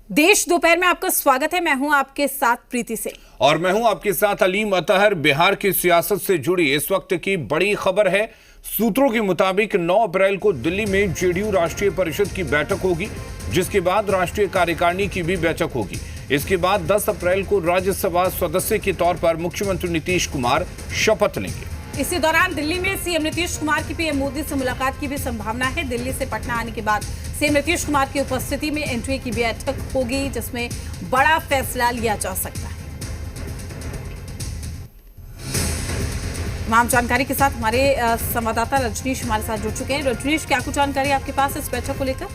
देश दोपहर में आपका स्वागत है। मैं हूं आपके साथ प्रीति से और मैं हूं आपके साथ अलीम अतहर। बिहार की सियासत से जुड़ी इस वक्त की बड़ी खबर है। सूत्रों के मुताबिक 9 अप्रैल को दिल्ली में जेडीयू राष्ट्रीय परिषद की बैठक होगी, जिसके बाद राष्ट्रीय कार्यकारिणी की भी बैठक होगी। इसके बाद 10 अप्रैल को राज्यसभा सदस्य के तौर पर मुख्यमंत्री नीतीश कुमार शपथ लेंगे। इसी दौरान दिल्ली में सीएम नीतीश कुमार की पीएम मोदी से मुलाकात की भी संभावना है। दिल्ली से पटना आने के बाद सीएम नीतीश कुमार की उपस्थिति में एनडीए की बैठक होगी, जिसमें बड़ा फैसला लिया जा सकता है। तमाम जानकारी के साथ हमारे संवाददाता रजनीश हमारे साथ जुड़ चुके हैं। रजनीश, क्या कुछ जानकारी आपके पास इस बैठक को लेकर?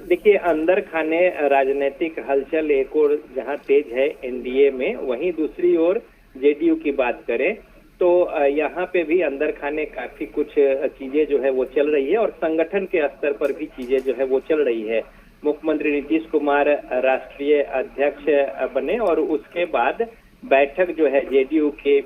देखिए, अंदर खाने राजनीतिक हलचल एक और जहां तेज है एनडीए में, वहीं दूसरी ओर जेडीयू की बात करें तो यहाँ पे भी अंदर खाने काफी कुछ चीजें जो है वो चल रही है और संगठन के स्तर पर भी चीजें जो है वो चल रही है। मुख्यमंत्री नीतीश कुमार राष्ट्रीय अध्यक्ष बने और उसके बाद बैठक जो है जेडीयू के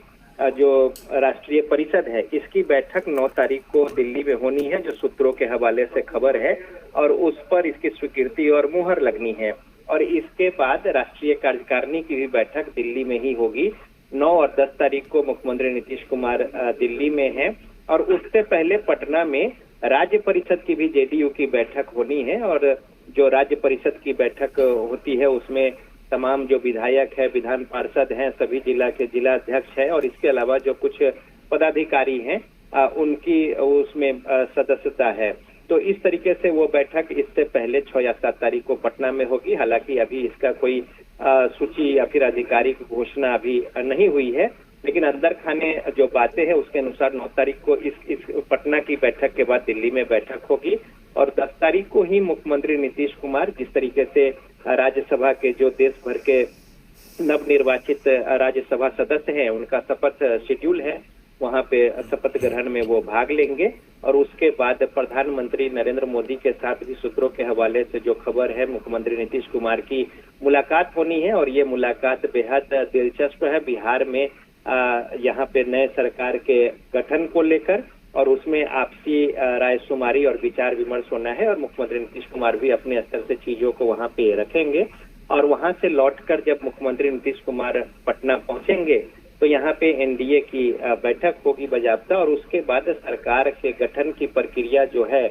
जो राष्ट्रीय परिषद है, इसकी बैठक 9 तारीख को दिल्ली में होनी है, जो सूत्रों के हवाले से खबर है, और उस पर इसकी स्वीकृति और मुहर लगनी है। और इसके बाद राष्ट्रीय कार्यकारिणी की भी बैठक दिल्ली में ही होगी। 9 और 10 तारीख को मुख्यमंत्री नीतीश कुमार दिल्ली में हैं और उससे पहले पटना में राज्य परिषद की भी जेडीयू की बैठक होनी है। और जो राज्य परिषद की बैठक होती है उसमें तमाम जो विधायक है, विधान पार्षद हैं, सभी जिला के जिला अध्यक्ष है और इसके अलावा जो कुछ पदाधिकारी हैं उनकी उसमें सदस्यता है। तो इस तरीके से वो बैठक इससे पहले 6 या 7 तारीख को पटना में होगी। हालांकि अभी इसका कोई सूची या फिर आधिकारिक घोषणा अभी नहीं हुई है, लेकिन अंदर खाने जो बातें हैं उसके अनुसार 9 तारीख को इस पटना की बैठक के बाद दिल्ली में बैठक होगी और 10 तारीख को ही मुख्यमंत्री नीतीश कुमार जिस तरीके से राज्यसभा के जो देश भर के नवनिर्वाचित राज्यसभा सदस्य हैं उनका शपथ शेड्यूल है, वहां पे शपथ ग्रहण में वो भाग लेंगे। और उसके बाद प्रधानमंत्री नरेंद्र मोदी के साथ भी सूत्रों के हवाले से जो खबर है, मुख्यमंत्री नीतीश कुमार की मुलाकात होनी है और ये मुलाकात बेहद दिलचस्प है। बिहार में यहाँ पे नए सरकार के गठन को लेकर और उसमें आपसी रायशुमारी और विचार विमर्श होना है और मुख्यमंत्री नीतीश कुमार भी अपने स्तर से चीजों को वहाँ पे रखेंगे। और वहां से लौटकर जब मुख्यमंत्री नीतीश कुमार पटना पहुंचेंगे तो यहाँ पे एनडीए की बैठक होगी बाजाबता और उसके बाद सरकार के गठन की प्रक्रिया जो है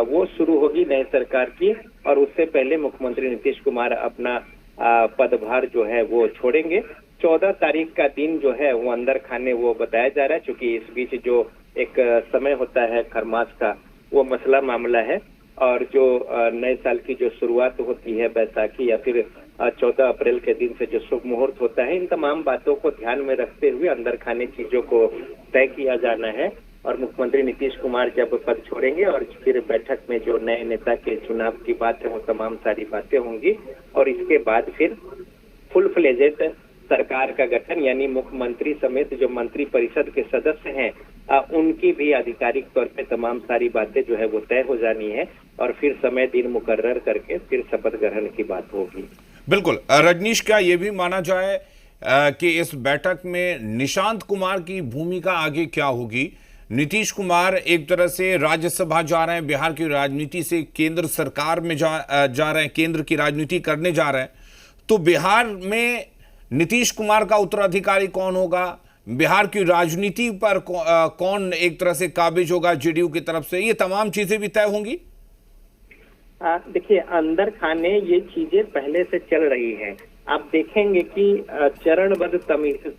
वो शुरू होगी नई सरकार की। और उससे पहले मुख्यमंत्री नीतीश कुमार अपना पदभार जो है वो छोड़ेंगे। 14 तारीख का दिन जो है वो अंदर खाने वो बताया जा रहा है, क्योंकि इस बीच जो एक समय होता है खरमास का, वो मसला मामला है। और जो नए साल की जो शुरुआत होती है बैसाखी या फिर 14 अप्रैल के दिन से जो शुभ मुहूर्त होता है, इन तमाम बातों को ध्यान में रखते हुए अंदर खाने चीजों को तय किया जाना है। और मुख्यमंत्री नीतीश कुमार जब पद छोड़ेंगे और फिर बैठक में जो नए नेता के चुनाव की बात है वो तमाम सारी बातें होंगी और इसके बाद फिर फुल फ्लेजेड सरकार का गठन, यानी मुख्यमंत्री समेत जो मंत्री परिषद के सदस्य हैं उनकी भी आधिकारिक तौर पे तमाम सारी बातें जो है वो तय हो जानी है और फिर समय दिन मुकर्रर करके फिर शपथ ग्रहण की बात होगी। बिल्कुल रजनीश, क्या ये भी माना जाए कि इस बैठक में निशांत कुमार की भूमिका आगे क्या होगी? नीतीश कुमार एक तरह से राज्यसभा जा रहे हैं, बिहार की राजनीति से केंद्र सरकार में जा रहे हैं, केंद्र की राजनीति करने जा रहे हैं, तो बिहार में नीतीश कुमार का उत्तराधिकारी कौन होगा? बिहार की राजनीति पर कौन एक तरह से काबिज होगा जेडीयू की तरफ से? ये तमाम चीजें भी तय होंगी। देखिए, अंदर खाने ये चीजें पहले से चल रही हैं। आप देखेंगे कि चरणबद्ध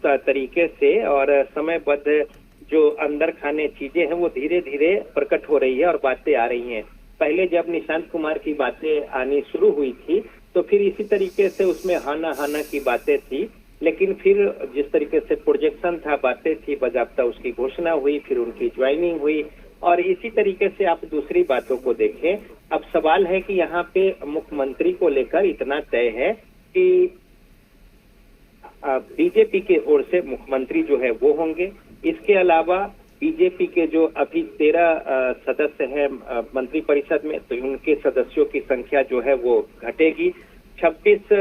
तरीके से और समयबद्ध जो अंदर खाने चीजें हैं वो धीरे धीरे प्रकट हो रही है और बातें आ रही हैं। पहले जब निशांत कुमार की बातें आनी शुरू हुई थी तो फिर इसी तरीके से उसमें हाना हाना की बातें थी, लेकिन फिर जिस तरीके से प्रोजेक्शन था, बातें थी, बाजाबता उसकी घोषणा हुई, फिर उनकी ज्वाइनिंग हुई और इसी तरीके से आप दूसरी बातों को देखें। अब सवाल है कि यहाँ पे मुख्यमंत्री को लेकर इतना तय है कि बीजेपी के ओर से मुख्यमंत्री जो है वो होंगे। इसके अलावा बीजेपी के जो अभी 13 सदस्य हैं मंत्री परिषद में, तो उनके सदस्यों की संख्या जो है वो घटेगी। 26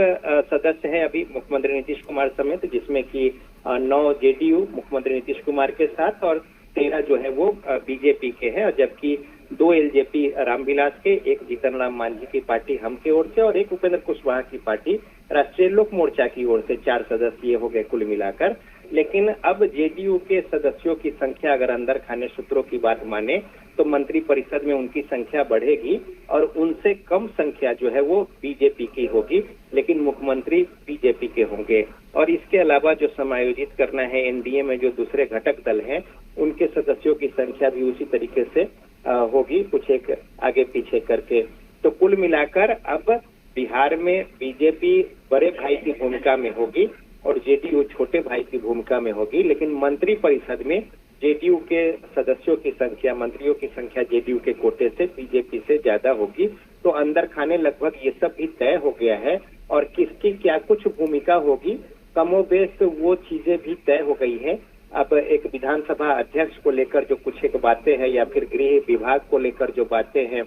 सदस्य हैं अभी मुख्यमंत्री नीतीश कुमार समेत, जिसमें कि 9 जेडीयू मुख्यमंत्री नीतीश कुमार के साथ और 13 जो है वो बीजेपी के हैं, और जबकि 2 एलजेपी रामविलास के, एक जीतन राम मांझी की पार्टी हम की ओर से और एक उपेंद्र कुशवाहा की पार्टी राष्ट्रीय लोक मोर्चा की ओर से 4 सदस्य हो गए कुल मिलाकर। लेकिन अब जेडीयू के सदस्यों की संख्या अगर अंदर खाने सूत्रों की बात माने तो मंत्री परिषद में उनकी संख्या बढ़ेगी और उनसे कम संख्या जो है वो बीजेपी की होगी, लेकिन मुख्यमंत्री बीजेपी के होंगे। और इसके अलावा जो समायोजित करना है एनडीए में जो दूसरे घटक दल हैं उनके सदस्यों की संख्या भी उसी तरीके से होगी, कुछ एक आगे पीछे करके। तो कुल मिलाकर अब बिहार में बीजेपी बड़े भाई की भूमिका में होगी और जेडीयू छोटे भाई की भूमिका में होगी, लेकिन मंत्री परिषद में जेडीयू के सदस्यों की संख्या, मंत्रियों की संख्या जेडीयू के कोटे से बीजेपी से ज्यादा होगी। तो अंदर खाने लगभग ये सब भी तय हो गया है और किसकी क्या कुछ भूमिका होगी कमोबेश वो चीजें भी तय हो गई है। अब एक विधानसभा अध्यक्ष को लेकर जो कुछ एक बातें हैं या फिर गृह विभाग को लेकर जो बातें हैं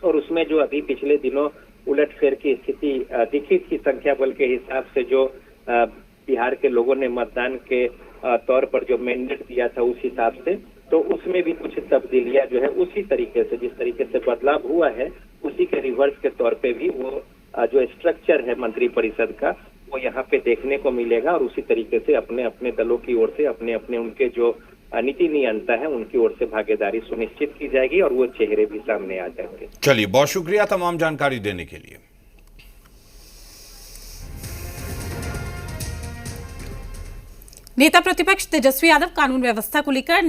और उसमें जो अभी पिछले दिनों उलटफेर की स्थिति दिखी थी संख्या बल के हिसाब से, जो बिहार के लोगों ने मतदान के तौर पर जो मैंडेट दिया था उस हिसाब से, तो उसमें भी कुछ तब्दीलियां जो है उसी तरीके से, जिस तरीके से बदलाव हुआ है उसी के रिवर्स के तौर पे भी वो जो स्ट्रक्चर है मंत्री परिषद का वो यहाँ पे देखने को मिलेगा और उसी तरीके से अपने अपने दलों की ओर से अपने अपने उनके जो नीति नियंता है उनकी ओर से भागीदारी सुनिश्चित की जाएगी और वो चेहरे भी सामने आ जाएंगे। चलिए, बहुत शुक्रिया तमाम जानकारी देने के लिए। नेता प्रतिपक्ष तेजस्वी यादव कानून व्यवस्था को लेकर